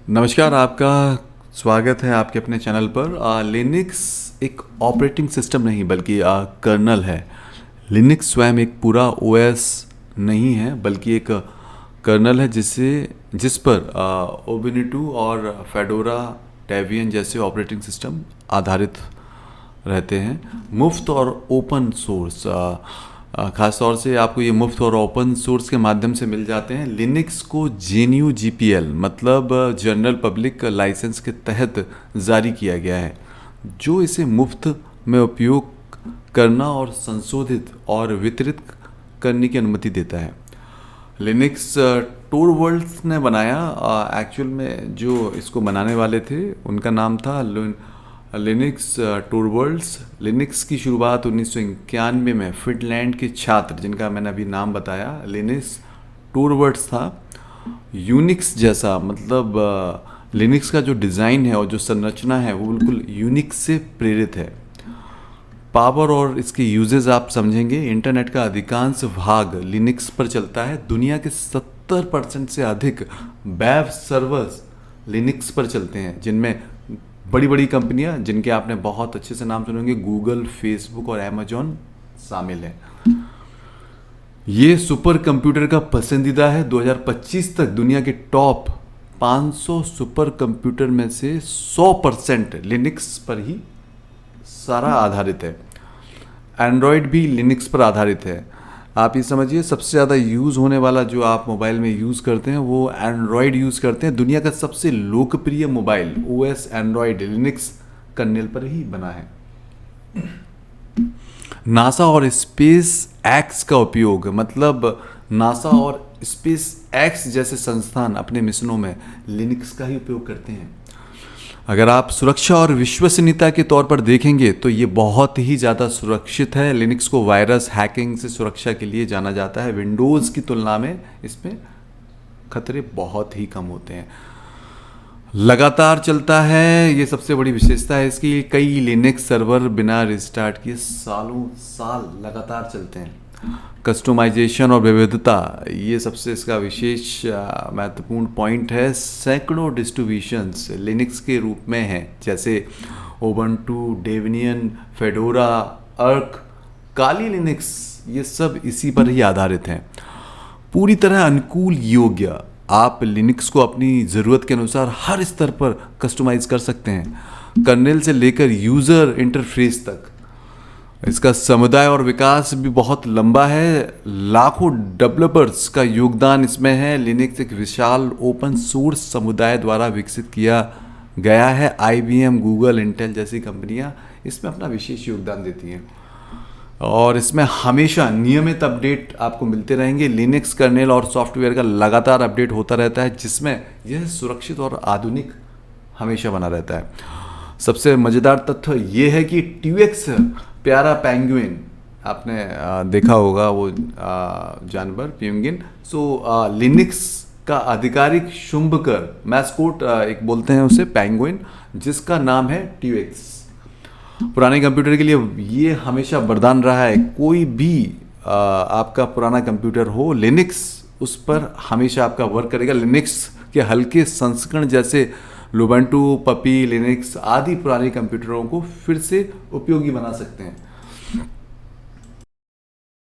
नमस्कार, आपका स्वागत है आपके अपने चैनल पर। लिनक्स एक ऑपरेटिंग सिस्टम नहीं बल्कि कर्नल है। लिनक्स स्वयं एक पूरा ओएस नहीं है बल्कि एक कर्नल है जिस पर ओबिनिटू और फेडोरा, डेबियन जैसे ऑपरेटिंग सिस्टम आधारित रहते हैं। मुफ्त और ओपन सोर्स, ख़ास तौर से आपको ये मुफ्त और ओपन सोर्स के माध्यम से मिल जाते हैं। लिनक्स को जेन्यू जीपीएल मतलब जनरल पब्लिक लाइसेंस के तहत जारी किया गया है, जो इसे मुफ्त में उपयोग करना और संशोधित और वितरित करने की अनुमति देता है। लिनक्स टोरवॉल्ड्स ने बनाया। एक्चुअल में जो इसको बनाने वाले थे उनका नाम था लिनक्स टोरवॉल्ड्स। लिनक्स की शुरुआत 1991 में फिनलैंड के छात्र, जिनका मैंने अभी नाम बताया, लिनक्स टोरवॉल्ड्स था। यूनिक्स जैसा मतलब लिनक्स का जो डिज़ाइन है और जो संरचना है वो बिल्कुल यूनिक्स से प्रेरित है। पावर और इसके यूजेस आप समझेंगे। इंटरनेट का अधिकांश भाग लिनक्स पर चलता है। दुनिया के 70% से अधिक वेब सर्वर्स लिनक्स पर चलते हैं, जिनमें बड़ी बड़ी कंपनियां जिनके आपने बहुत अच्छे से नाम सुने होंगे, गूगल, फेसबुक और अमेजॉन शामिल है। ये सुपर कंप्यूटर का पसंदीदा है। 2025 तक दुनिया के टॉप 500 सुपर कंप्यूटर में से 100% लिनक्स पर ही सारा आधारित है। एंड्रॉयड भी लिनक्स पर आधारित है। आप ये समझिए, सबसे ज़्यादा यूज़ होने वाला जो आप मोबाइल में यूज़ करते हैं वो एंड्रॉयड यूज़ करते हैं। दुनिया का सबसे लोकप्रिय mobile OS Android Linux kernel पर ही बना है। नासा और स्पेस एक्स का उपयोग, मतलब नासा और स्पेस एक्स जैसे संस्थान अपने मिशनों में लिनक्स का ही उपयोग करते हैं। अगर आप सुरक्षा और विश्वसनीयता के तौर पर देखेंगे तो ये बहुत ही ज़्यादा सुरक्षित है। लिनक्स को वायरस हैकिंग से सुरक्षा के लिए जाना जाता है। विंडोज़ की तुलना में इसमें खतरे बहुत ही कम होते हैं। लगातार चलता है, ये सबसे बड़ी विशेषता है इसकी। कई लिनक्स सर्वर बिना रिस्टार्ट किए सालों साल लगातार चलते हैं। कस्टमाइजेशन और विविधता, ये सबसे इसका विशेष महत्वपूर्ण पॉइंट है। सैकड़ों डिस्ट्रीब्यूशंस लिनक्स के रूप में हैं, जैसे ओबंटू, डेबियन, फेडोरा, अर्क, काली लिनक्स, ये सब इसी पर ही आधारित हैं। पूरी तरह अनुकूल योग्य। आप लिनक्स को अपनी ज़रूरत के अनुसार हर स्तर पर कस्टमाइज कर सकते हैं, कर्नेल से लेकर यूज़र इंटरफेस तक। इसका समुदाय और विकास भी बहुत लंबा है। लाखों डेवलपर्स का योगदान इसमें है। लिनक्स एक विशाल ओपन सोर्स समुदाय द्वारा विकसित किया गया है। IBM, गूगल, इंटेल जैसी कंपनियां इसमें अपना विशेष योगदान देती हैं और इसमें हमेशा नियमित अपडेट आपको मिलते रहेंगे। लिनक्स कर्नेल और सॉफ्टवेयर का लगातार अपडेट होता रहता है, जिसमें यह सुरक्षित और आधुनिक हमेशा बना रहता है। सबसे मज़ेदार तथ्य ये है कि TUX प्यारा पेंगुइन, आपने देखा होगा वो जानवर पेंगुइन। लिनक्स का आधिकारिक शुंभकर मैस्कोट एक बोलते हैं उसे पेंगुइन, जिसका नाम है TUX। पुराने कंप्यूटर के लिए ये हमेशा वरदान रहा है। कोई भी आपका पुराना कंप्यूटर हो, लिनक्स उस पर हमेशा आपका वर्क करेगा। लिनक्स के हल्के संस्करण जैसे लुबंटू, पपी, लिनक्स आदि पुराने कंप्यूटरों को फिर से उपयोगी बना सकते हैं।